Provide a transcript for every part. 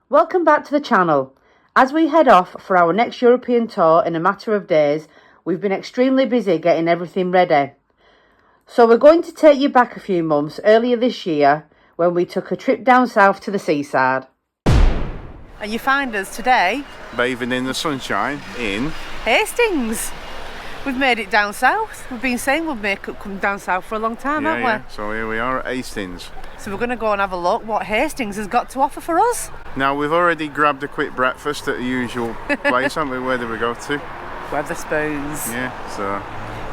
Welcome back to the channel. As we head off for our next European tour in a matter of days, we've been extremely busy getting everything ready. So we're going to take you back a few months earlier this year when we took a trip down south to the seaside. And you find us today bathing in the sunshine in Hastings. We've made it down south. We've been saying we'll make it come down south for a long time, haven't we? Yeah. So here we are at Hastings. So we're going to go and have a look what Hastings has got to offer for us. Now we've already grabbed a quick breakfast at the usual place, haven't we? Where did we go to? Weatherspoons. Yeah, so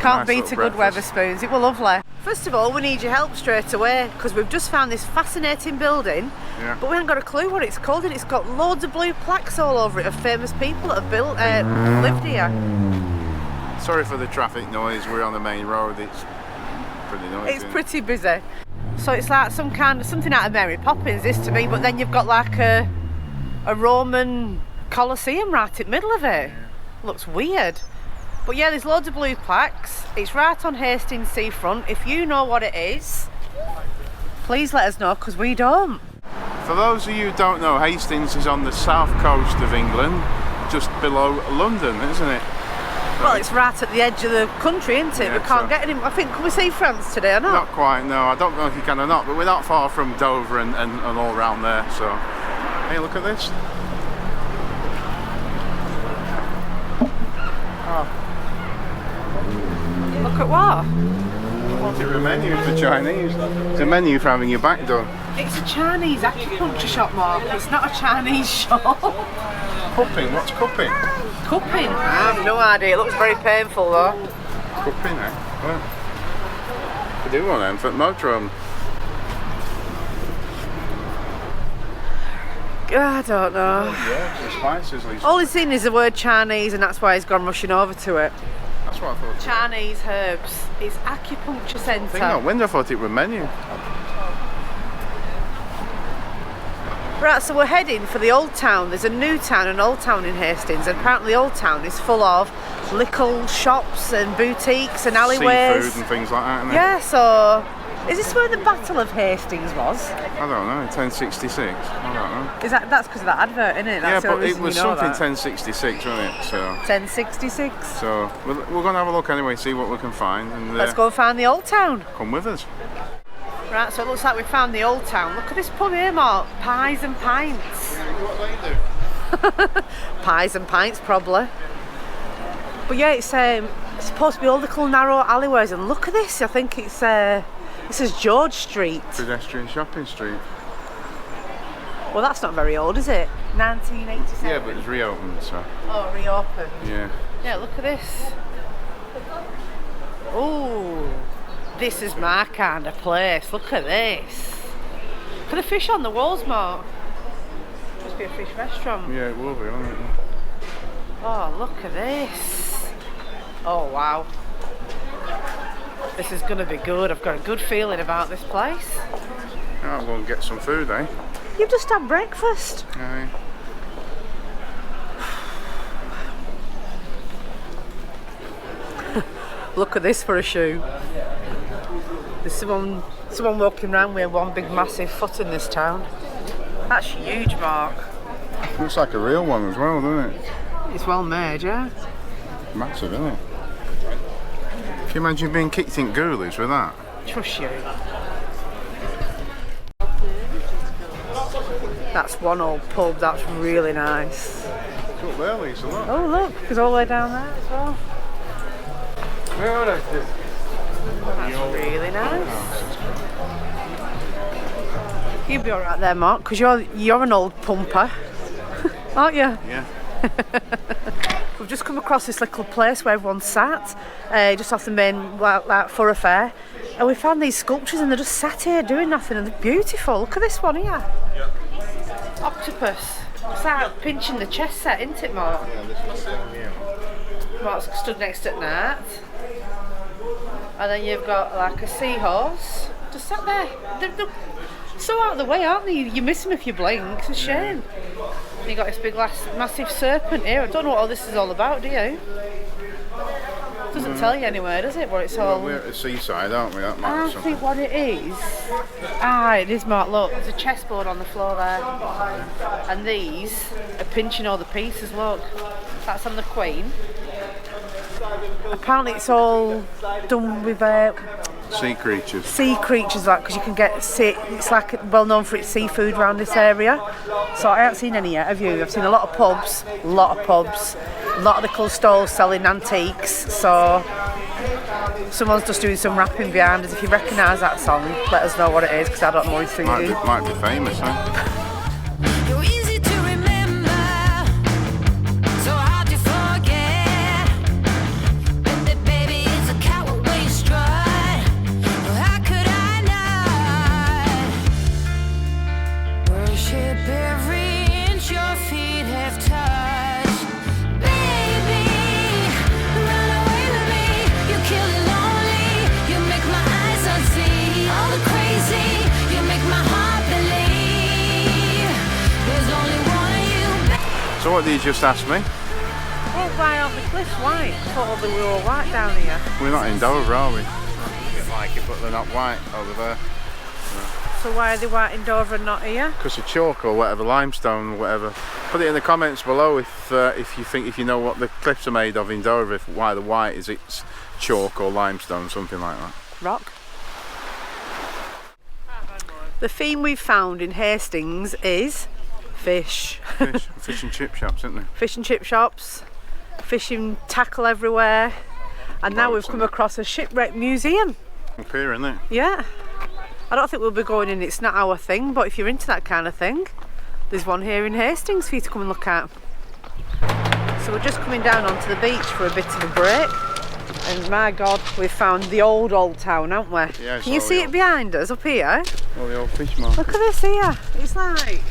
can't nice beat a good Weatherspoons. It were lovely. First of all, we need your help straight away because we've just found this fascinating building, but we haven't got a clue what it's called, and it's got loads of blue plaques all over it of famous people that have built, lived here. Sorry for the traffic noise. We're on the main road. It's pretty noisy. It's pretty busy. So it's like something out of Mary Poppins, this to me, but then you've got like a Roman Colosseum right in the middle of it. Looks weird. But yeah, there's loads of blue plaques. It's right on Hastings seafront. If you know what it is, please let us know, because we don't. For those of you who don't know, Hastings is on the south coast of England, just below London, isn't it? Well, it's right at the edge of the country, isn't it? Yeah, we can't get any. I think, can we see France today or not? Not quite, no. I don't know if you can or not, but we're not far from Dover and all around there, so. Hey, look at this. Oh. Look at what? What's it, a menu for Chinese? It's a menu for having your back done. It's a Chinese acupuncture shop, Mark. It's not a Chinese shop. Cupping? What's cupping? Cupping? I have no idea. It looks very painful though. Cupping, eh? Well, we do one then for motorhome. I don't know. Yeah, it's spices, Lisa. All he's seen is the word Chinese, and that's why he's gone rushing over to it. That's what I thought. Chinese herbs. It's acupuncture centre. I wonder, I thought it was menu. Right, so we're heading for the Old Town. There's a new town and Old Town in Hastings, and apparently the Old Town is full of little shops and boutiques and alleyways. Seafood and things like that, isn't it? Yeah, so is this where the Battle of Hastings was? I don't know, 1066. I don't know. That's because of that advert, isn't it? That's yeah, but it was something 1066, wasn't it? So 1066. So we're going to have a look anyway, see what we can find. And let's go and find the Old Town. Come with us. Right, so it looks like we found the Old Town. Look at this pub here, Mark. Pies and pints. What they do? Pies and pints, probably. But yeah, it's supposed to be all the little narrow alleyways. And look at this. I think it's this is George Street. Pedestrian shopping street. Well, that's not very old, is it? 1987. Yeah, but it's reopened, so. Oh, reopened. Yeah. Yeah, look at this. Oh. This is my kind of place. Look at this. Look at the fish on the walls, Mark. Must be a fish restaurant. Yeah, it will be, won't it? Oh, look at this. Oh, wow. This is going to be good. I've got a good feeling about this place. I'll go and get some food, eh? You've just had breakfast. Aye. Look at this for a shoe. There's someone walking around with one big massive foot in this town. That's huge, Mark. Looks like a real one as well, doesn't it? It's well made, yeah? Massive, isn't it? Can you imagine being kicked in ghoulies with that? Trust you. That's one old pub, that's really nice. It's up there, Lisa, look. Oh look, it's all the way down there as well. That's really nice. You'll be alright there, Mark, because you're an old pumper, aren't you? Yeah. We've just come across this little place where everyone sat, just off the main thoroughfare, and we found these sculptures and they're just sat here doing nothing, and they're beautiful. Look at this one here. Yeah. Octopus. It's like pinching the chess set, isn't it, Mark? Yeah, this one's sitting here. Mark's stood next to that. And then you've got like a seahorse just sat there. They're so out of the way, aren't they? You miss them if you blink. It's a shame. And you got this big massive serpent here. I don't know what all this is all about, do you? Doesn't tell you anywhere, does it? Where it's all. We're at the seaside, aren't we? That might be I something. think what it is. It is marked. Look, there's a chessboard on the floor there, and these are pinching all the pieces. Look, that's on the Queen. Apparently, it's all done with Sea creatures. sea creatures, like, because you can get it's like well known for its seafood around this area. So I haven't seen any yet, have you? I've seen a lot of pubs, a lot of little stalls selling antiques. So someone's just doing some rapping behind us. If you recognise that song, let us know what it is, because I don't know what he's singing. Might be famous, huh? So what did you just ask me? Oh, why aren't the cliffs white? I thought they were all white down here. We're not in Dover, are we? A bit like it, but they're not white over there. So why are they white in Dover and not here? Because of chalk or whatever, limestone or whatever. Put it in the comments below if you know what the cliffs are made of in Dover. Why the white is it's chalk or limestone, something like that. Rock. The theme we've found in Hastings is fish. Fish and chip shops, isn't there? Fish and chip shops, fishing tackle everywhere, and now we've come across a shipwreck museum. Up here, isn't it? Yeah. I don't think we'll be going in, it's not our thing, but if you're into that kind of thing, there's one here in Hastings for you to come and look at. So we're just coming down onto the beach for a bit of a break, and my God, we've found the old town, haven't we? Yeah, can you see it behind us up here? All the old fish market. Look at this here. It's like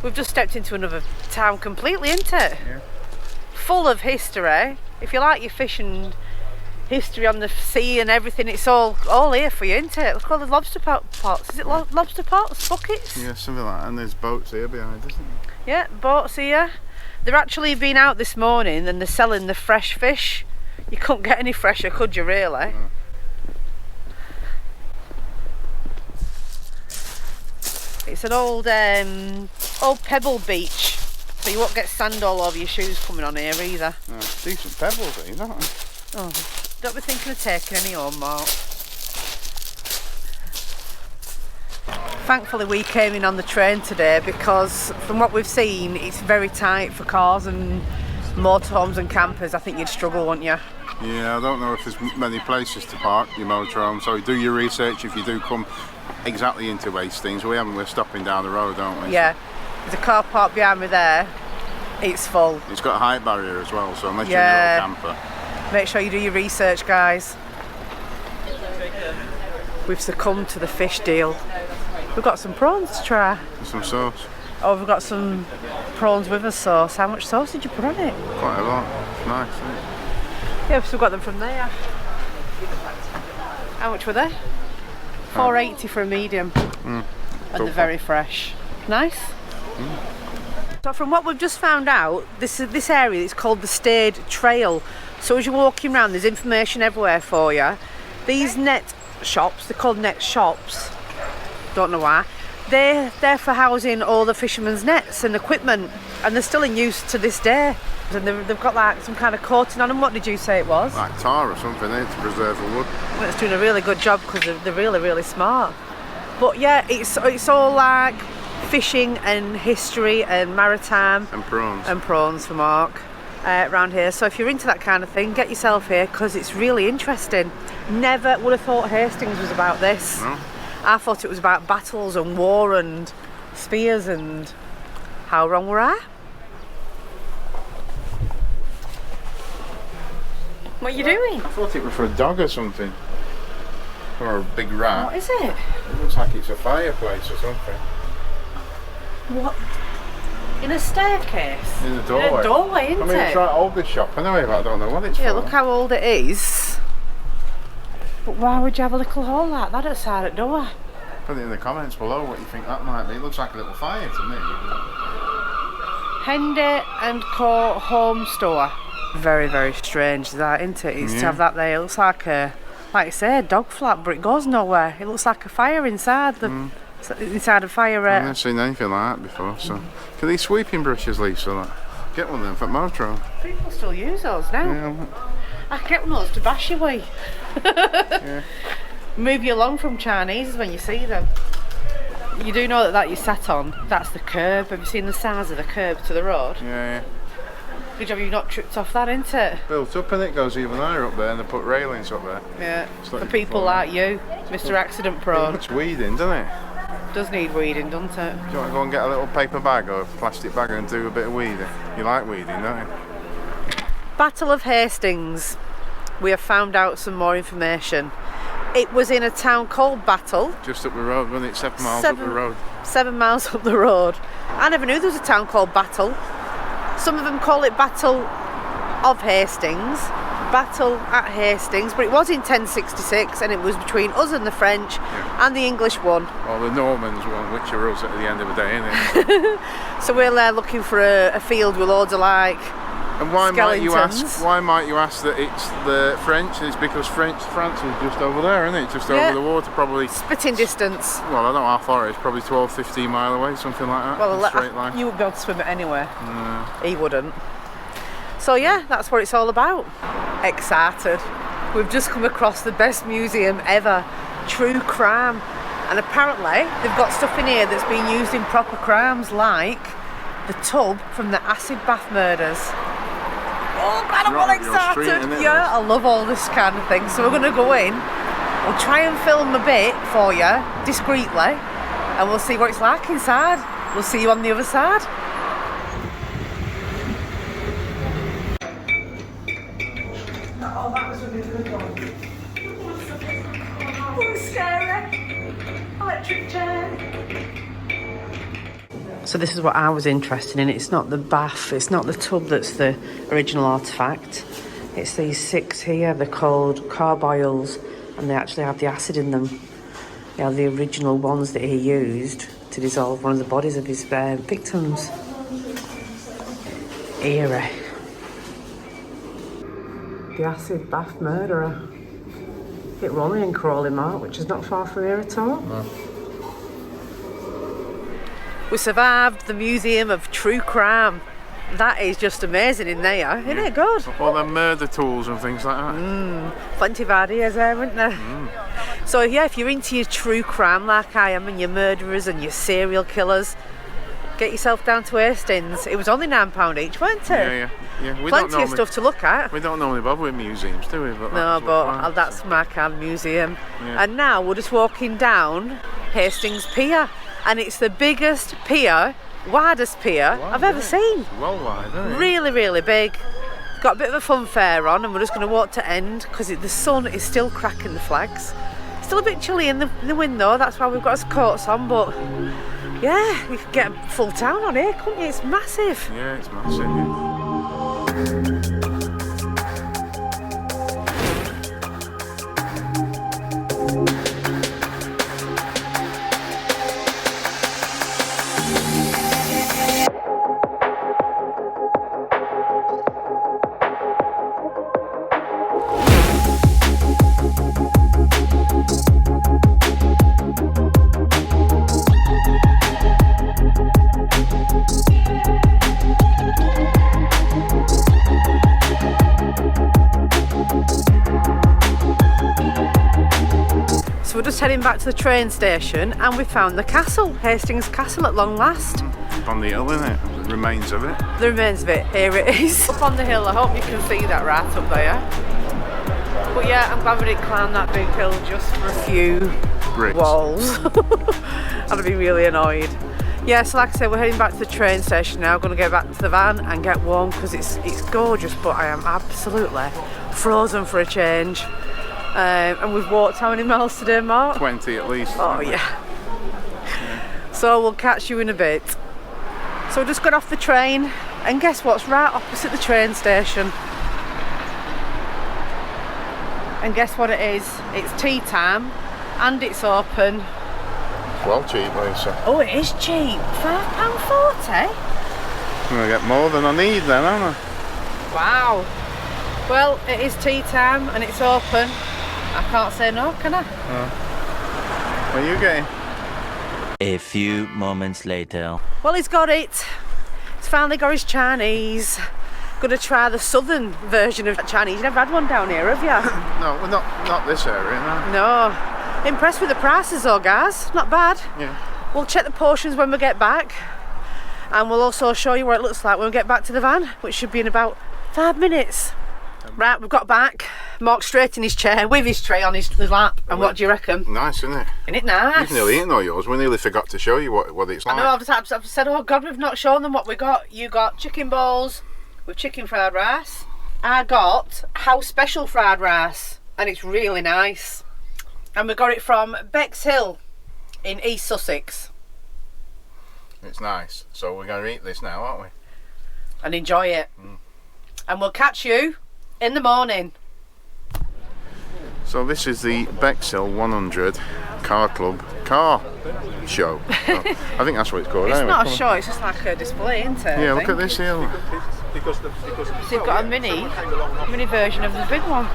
we've just stepped into another town completely, isn't it? Yeah. Full of history. If you like your fish and history on the sea and everything, it's all here for you, isn't it? Look at all the lobster pots. Is it lobster pots? Buckets? Yeah, something like that. And there's boats here behind, isn't there? Yeah, boats here. They're actually been out this morning and they're selling the fresh fish. You couldn't get any fresher, could you really? No. It's an old pebble beach, so you won't get sand all over your shoes coming on here either. No, decent pebbles here, don't they? Oh, don't be thinking of taking any home, Mark. Thankfully we came in on the train today because from what we've seen it's very tight for cars and motorhomes and campers. I think you'd struggle, wouldn't you? Yeah, I don't know if there's many places to park your motorhome, so do your research if you do come exactly into Hastings. We're stopping down the road, aren't we? Yeah, there's a car park behind me there, it's full. It's got a height barrier as well, so unless Yeah. you're a camper. Make sure you do your research, guys. We've succumbed to the fish deal. We've got some prawns to try. Some sauce. Oh, we've got some prawns with a sauce. How much sauce did you put on it? Quite a lot. It's nice, isn't it? Yeah, we've still got them from there. How much were they? $4.80 for a medium. And they're very fresh. Nice. So from what we've just found out, this area is called the Stayed Trail. So as you're walking around, there's information everywhere for you. These net shops, they're called net shops, don't know why, they're for housing all the fishermen's nets and equipment, and they're still in use to this day. And they've got like some kind of coating on them. What did you say it was? Like tar or something, to preserve the wood. Well, it's doing a really good job because they're really, really smart. But yeah, it's all like fishing and history and maritime. And prawns. And prawns for Mark around here. So if you're into that kind of thing, get yourself here because it's really interesting. Never would have thought Hastings was about this. No? I thought it was about battles and war and spears, and how wrong were I? What are you doing? I thought it was for a dog or something. Or a big rat. What is it? It looks like it's a fireplace or something. What? In a staircase? In the doorway. In a doorway, isn't I mean, it? it's right old, this shop anyway, but I don't know what it's for. Yeah, look how old it is. But why would you have a little hole like that outside the door? Put it in the comments below what you think that might be. It looks like a little fire to me. Hendy and Co. Home Store. Very, very strange that, isn't it? It's to have that there. It looks like a, like I say, a dog flat, but it goes nowhere. It looks like a fire inside the inside a fire. I've never seen anything like that before. So, can these sweeping brushes, Lisa? Like, get one of them for motorhome. People still use those now. Yeah. I can get one of those to bash you with. Yeah. Move you along from Chinese when you see them. You do know that you sat on, that's the curb. Have you seen the size of the curb to the road? Yeah. Good job you've not tripped off that, isn't it? Built up and it goes even higher up there, and they put railings up there. Yeah, for people like you, Mr. Accident Prone. It's weeding, doesn't it? Does need weeding, doesn't it? Do you want to go and get a little paper bag or a plastic bag and do a bit of weeding? You like weeding, don't you? Battle of Hastings. We have found out some more information. It was in a town called Battle. Just up the road, wasn't it? 7 miles up the road. 7 miles up the road. I never knew there was a town called Battle. Some of them call it Battle of Hastings, Battle at Hastings, but it was in 1066 and it was between us and the French and the English one. Well, the Normans one, which are us at the end of the day, isn't it? So we're there looking for a field with loads of like and why skeletons. might you ask that it's the French? It's because France is just over there, isn't it? Just over the water, probably. Spitting distance. Well, I don't know how far it is, probably 12, 15 mile away, something like that. Well, straight line. You wouldn't be able to swim it anywhere. No. He wouldn't. So yeah, that's what it's all about. Excited. We've just come across the best museum ever, true crime. And apparently they've got stuff in here that's been used in proper crimes, like the tub from the acid bath murders. Oh man, I'm all excited. Yeah, I love all this kind of thing. So we're going to go in, we'll try and film a bit for you, discreetly, and we'll see what it's like inside. We'll see you on the other side. Oh, that was a really good one. Oh, scary. Electric chair. So this is what I was interested in. It's not the bath, it's not the tub that's the original artefact. It's these 6 here. They're called carboils and they actually have the acid in them. They are the original ones that he used to dissolve one of the bodies of his victims. Eerie. The acid bath murderer. It were only in Crawley Mark, which is not far from here at all. No. We survived the Museum of True Crime. That is just amazing in there, isn't it good? All the murder tools and things like that. Plenty of ideas there, weren't there? So yeah, if you're into your true crime like I am, and your murderers and your serial killers, get yourself down to Hastings. It was only £9 each, weren't it? Yeah. Plenty of stuff to look at. We don't normally bother with museums, do we? But that's my kind of museum. Yeah. And now we're just walking down Hastings Pier, and it's the biggest pier, widest pier I've ever seen. It's well wide, isn't it? Really, really big. Got a bit of a fun fair on, and we're just going to walk to end because the sun is still cracking the flags. Still a bit chilly in the wind though, that's why we've got our coats on, but yeah, you could get a full town on here, couldn't you? It's massive. Yeah, it's massive. Yeah. We're just heading back to the train station and we found the castle, Hastings Castle at long last. Up on the hill, isn't it? The remains of it. The remains of it, here it is. Up on the hill, I hope you can see that right up there. But yeah, I'm glad we didn't climb that big hill just for a few bricks. Walls. I'd have been really annoyed. Yeah, so like I said, we're heading back to the train station now. Going to go back to the van and get warm because it's gorgeous, but I am absolutely frozen for a change. And we've walked how many miles today, Mark? 20 at least. Oh yeah. So we'll catch you in a bit. So we just got off the train and guess what's right opposite the train station? And guess what it is? It's tea time and it's open. It's well cheap, Lisa. Oh, it is cheap. £5.40. I'm going to get more than I need then, aren't I? Wow. Well, it is tea time and it's open. I can't say no, can I? No. What are you getting? A few moments later. Well, he's got it. He's finally got his Chinese. Gonna try the southern version of Chinese. You never had one down here, have you? No, well, not this area, no. No. Impressed with the prices though, guys. Not bad. Yeah. We'll check the portions when we get back. And we'll also show you what it looks like when we get back to the van, which should be in about 5 minutes. Right, we've got back. Mark's straight in his chair with his tray on his lap. And what do you reckon? Nice, isn't it? Isn't it nice? You've nearly eaten all yours. We nearly forgot to show you what it's like. I know, I've said, oh God, we've not shown them what we got. You got chicken balls with chicken fried rice. I got house special fried rice, and it's really nice. And we got it from Bexhill in East Sussex. It's nice. So we're going to eat this now, aren't we? And enjoy it. And we'll catch you in the morning. So this is the Bexhill 100 Car Club car show. So I think that's what it's called. It's anyway, not a show, it's just like a display, isn't it? Yeah, look at this here. So you've got a mini version of the big one.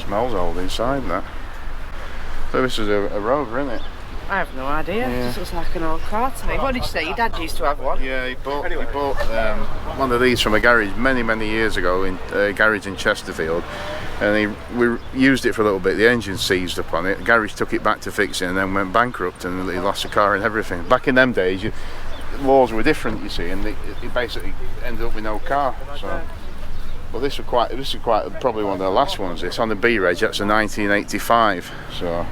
Smells old inside that. So this is a Rover, isn't it? I have no idea. Yeah. It just looks like an old car to me. What did you say? Your dad used to have one? Yeah, he bought one of these from a garage many years ago in a garage in Chesterfield, and we used it for a little bit. The engine seized up on it. The garage took it back to fix it and then went bankrupt, and he lost the car and everything. Back in them days, laws were different, you see, and it basically ended up with no car. So, well, this is quite probably one of the last ones. It's on the B reg. That's a 1985. So.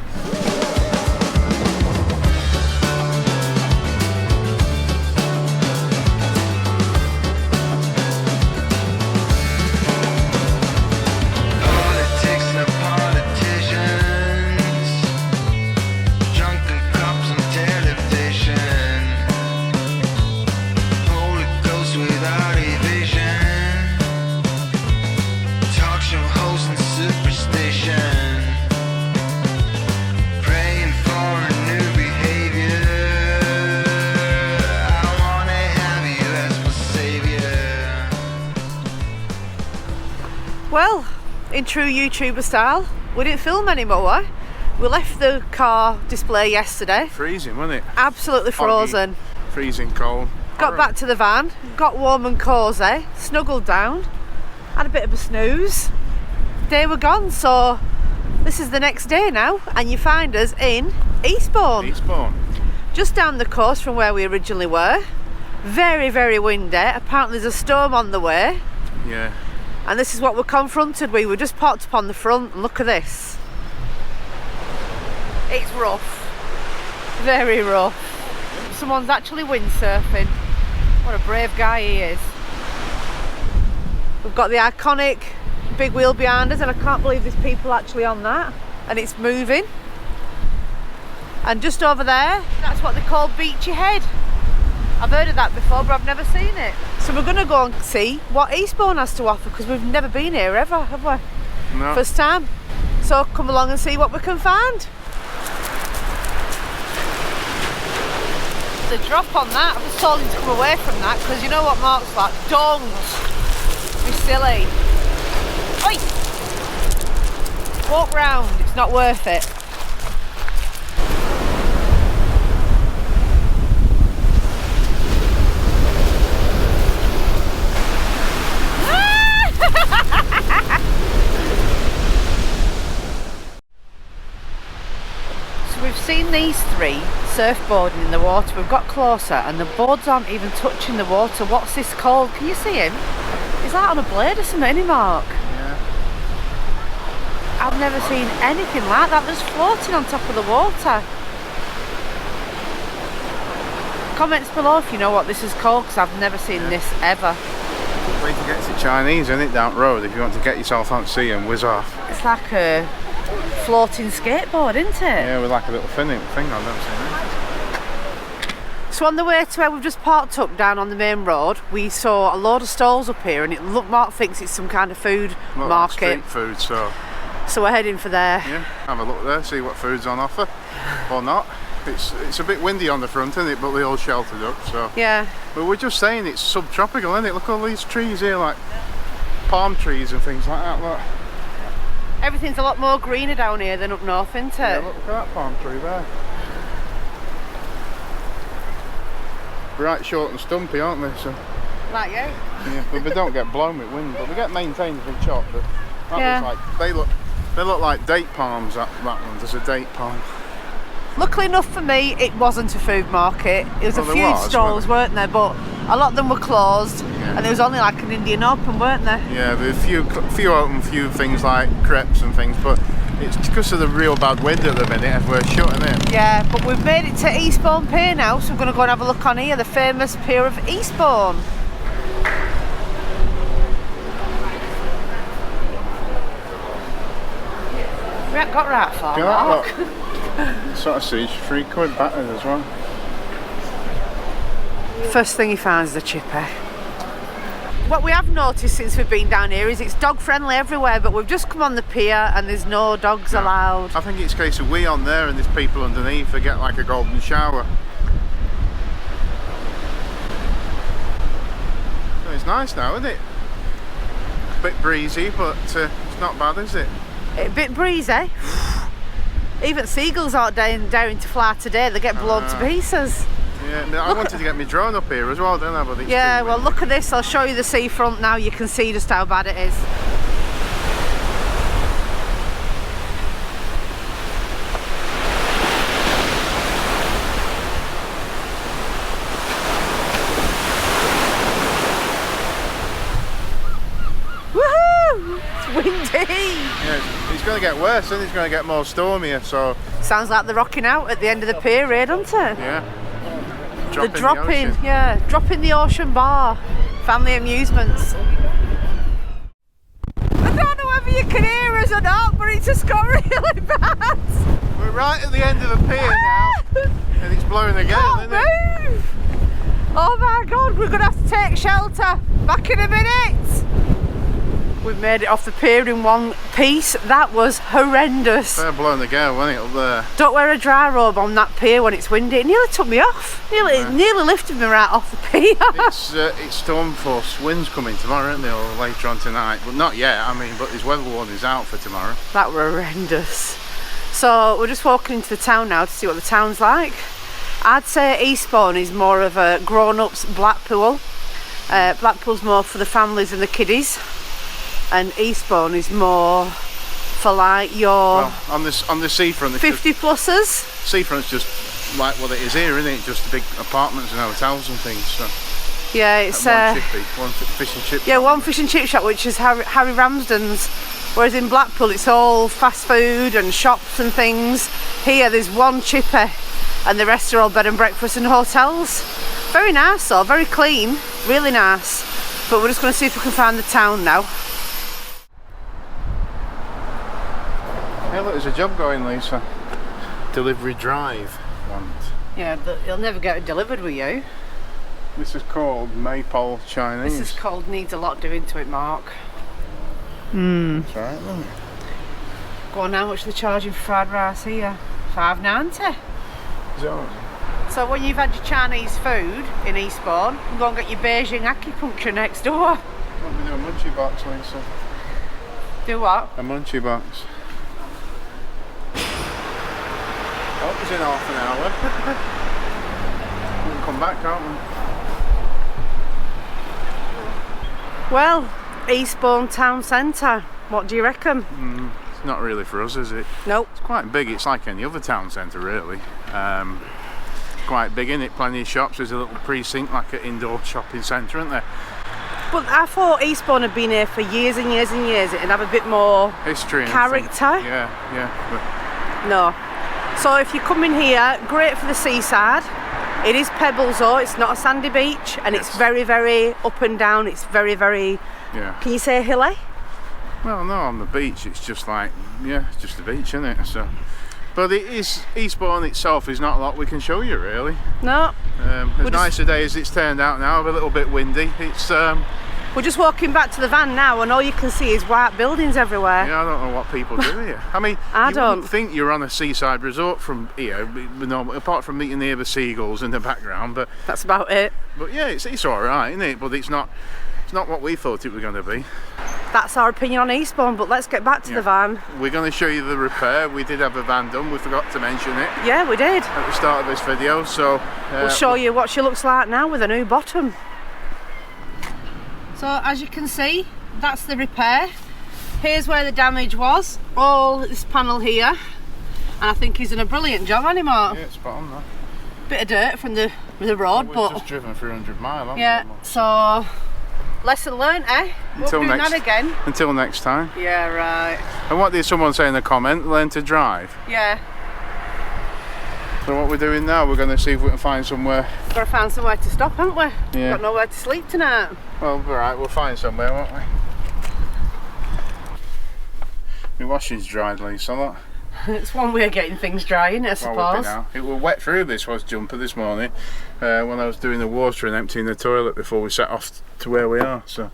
Well, in true YouTuber style, we didn't film anymore. We left the car display yesterday. Freezing, wasn't it? Absolutely frozen. Foggy, freezing cold. Got back to the van, got warm and cosy, snuggled down, had a bit of a snooze. Day we're gone, so this is the next day now, and you find us in Eastbourne. Eastbourne. Just down the coast from where we originally were. Very windy. Apparently there's a storm on the way. Yeah. And this is what we're confronted with. We just parked up on the front and look at this. It's rough. Very rough. Someone's actually windsurfing. What a brave guy he is. We've got the iconic big wheel behind us, and I can't believe there's people actually on that. And it's moving. And just over there, that's what they call Beachy Head. I've heard of that before, but I've never seen it. So we're going to go and see what Eastbourne has to offer, because we've never been here ever, have we? No. First time. So come along and see what we can find. The drop on that, I was told him to come away from that, because you know what Mark's like, don't be silly. Oi! Walk round, it's not worth it. So we've seen these three surfboarding in the water. We've got closer and the boards aren't even touching the water. What's this called? Can you see him? Is that on a blade or something, isn't he, Mark? Yeah. I've never seen anything like that. That's floating on top of the water. Comments below if you know what this is called, because I've never seen this ever. Way to get to Chinese, isn't it, down the road, if you want to get yourself out to sea and whiz off. It's like a floating skateboard, isn't it? Yeah, with like a little thing on, I've never seen that. So on the way to where we've just parked up down on the main road, we saw a load of stalls up here, and Mark thinks it's some kind of food market. Street food, so we're heading for there. yeah, have a look there, see what food's on offer, or not. It's a bit windy on the front, isn't it? But we're all sheltered up, so. Yeah. But we're just saying it's subtropical, isn't it? Look at all these trees here, like palm trees and things like that. Look. Everything's a lot more greener down here than up north, isn't it? Yeah, look at that palm tree there. Right, short and stumpy, aren't they? So. Like you. Yeah, but we don't get blown with wind, but we get maintained and chopped. But that Yeah. looks like they look like date palms. That one, there's a date palm. Luckily enough for me, it wasn't a food market. It was Well, a there few was, stalls, weren't there? But a lot of them were closed, Yeah. and there was only like an Indian Open, weren't there? Yeah, there's a few open, few things like crepes and things, but it's because of the real bad wind at the minute. We're shutting it. Yeah, but we've made it to Eastbourne Pier now, so we're going to go and have a look on here, the famous Pier of Eastbourne. We haven't got right far. Look at Mark. that, look. Sausage, £3 battered as well. First thing he finds is a chippy. What we have noticed since we've been down here is it's dog friendly everywhere, but we've just come on the pier and there's no dogs allowed. I think it's a case of we on there and there's people underneath. They get like a golden shower. So it's nice now, isn't it? A bit breezy, but it's not bad, is it? A bit breezy. Even seagulls aren't daring to fly today, they get blown to pieces. Yeah, no, I wanted to get my drone up here as well, don't I? But it's Yeah, too well windy. look at this, I'll show you the seafront now, you can see just how bad it is. Woohoo! It's windy! Yeah, it's going to get worse, and it's going to get more stormier. So Sounds like they're rocking out at the end of the pier here, doesn't it? yeah, The the dropping, ocean. yeah, dropping the ocean bar. Family amusements. I don't know whether you can hear us or not, but it's just got really bad. We're right at the end of the pier now, and it's blowing again, Can't isn't it? move. Oh my God, we're gonna have to take shelter. Back in a minute. We've made it off the pier in one piece. That was horrendous. They're blowing the gale, wasn't it, up there? Don't wear a dry robe on that pier when it's windy. It nearly took me off. Nearly lifted me right off the pier. It's storm force winds coming tomorrow, aren't they, or later on tonight? But not yet. I mean, but there's weather warnings out for tomorrow. That were horrendous. So we're just walking into the town now to see what the town's like. I'd say Eastbourne is more of a grown-ups Blackpool. Blackpool's more for the families and the kiddies, and Eastbourne is more for like your Well, on the seafront, 50 plussers. seafront's just like what it is here, isn't it? Just big apartments and hotels and things. So Yeah, it's one chippy, one fish and chip. yeah, one fish and chip shop, which is Harry Ramsden's. Whereas in Blackpool, it's all fast food and shops and things. Here, there's one chippy, and the rest are all bed and breakfast and hotels. Very nice, though, very clean, really nice. But we're just going to see if we can find the town now. Hey, look, there's a job going, Lisa. Delivery drive. Yeah, but you'll never get it delivered with you. This is called Maypole Chinese. This is called needs a lot doing to it, Mark. That's right, isn't it? Go on, how much are they charging for fried rice here? £5.90. So, So when you've had your Chinese food in Eastbourne, you go and get your Beijing acupuncture next door. what we do, a munchie box, Lisa? Do what? A munchie box. Oh, it's in half an hour. We can come back, can't we? Well, Eastbourne town centre. What do you reckon? It's not really for us, is it? Nope. It's quite big. It's like any other town centre, really. Quite big, in it. Plenty of shops. There's a little precinct, like an indoor shopping centre, isn't there? But I thought Eastbourne had been here for years and years and years. It'd have a bit more History and character. things. Yeah. No. So if you come in here, great for the seaside. It is pebbles though, it's not a sandy beach, and it's Yes. very, very up and down. It's very, very, Yeah. can you say hilly? Well, no, on the beach, it's just like, yeah, it's just a beach, isn't it? So, but it is, Eastbourne itself is not a lot we can show you, really. No. As nice a day as it's turned out now, a little bit windy. It's We're just walking back to the van now, and all you can see is white buildings everywhere. Yeah, I don't know what people do here. I mean, you wouldn't think you're on a seaside resort from here, apart from meeting the seagulls in the background. But that's about it. But yeah, it's all right, isn't it? But it's not what we thought it was going to be. That's our opinion on Eastbourne, but let's get back to the van. We're going to show you the repair. We did have a van done, we forgot to mention it. Yeah, we did. At the start of this video, so... we'll show you what she looks like now with a new bottom. So as you can see, that's the repair. Here's where the damage was, all this panel here. And I think he's done a brilliant job, hasn't he, Mark? Yeah, it's spot on that. Bit of dirt from the road, we've but... just driven 300 miles, haven't we? Yeah, so... lesson learned, eh? Until we'll do that again. Until next time. Yeah, right. And what did someone say in the comment? Learn to drive. Yeah. So what we're doing now, we're going to see if we can find somewhere. We've got to find somewhere to stop, haven't we? Yeah. We've got nowhere to sleep tonight. Well, alright, we'll find somewhere, won't we? My washing's dried, Lisa, look. It's one way of getting things dry, isn't it, I suppose? It was wet through this jumper this morning when I was doing the water and emptying the toilet before we set off to where we are. So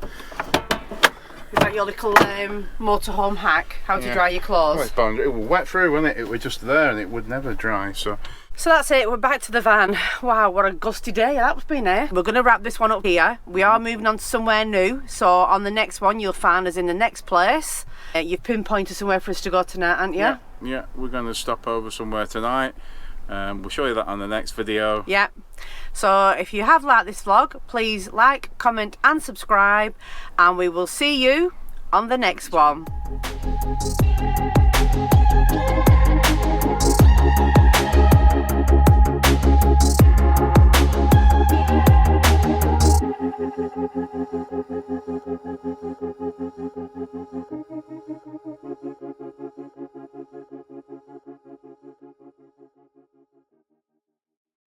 is that your little motorhome hack? How to dry your clothes? Well, it was wet through, wasn't it? It was just there and it would never dry. So that's it, we're back to the van. Wow, what a gusty day that's been, eh? We're going to wrap this one up here. We are moving on to somewhere new, so on the next one you'll find us in the next place. You've pinpointed somewhere for us to go tonight, haven't you? Yeah, we're going to stop over somewhere tonight. We'll show you that on the next video. Yeah, so if you have liked this vlog, please like, comment and subscribe, and we will see you on the next one.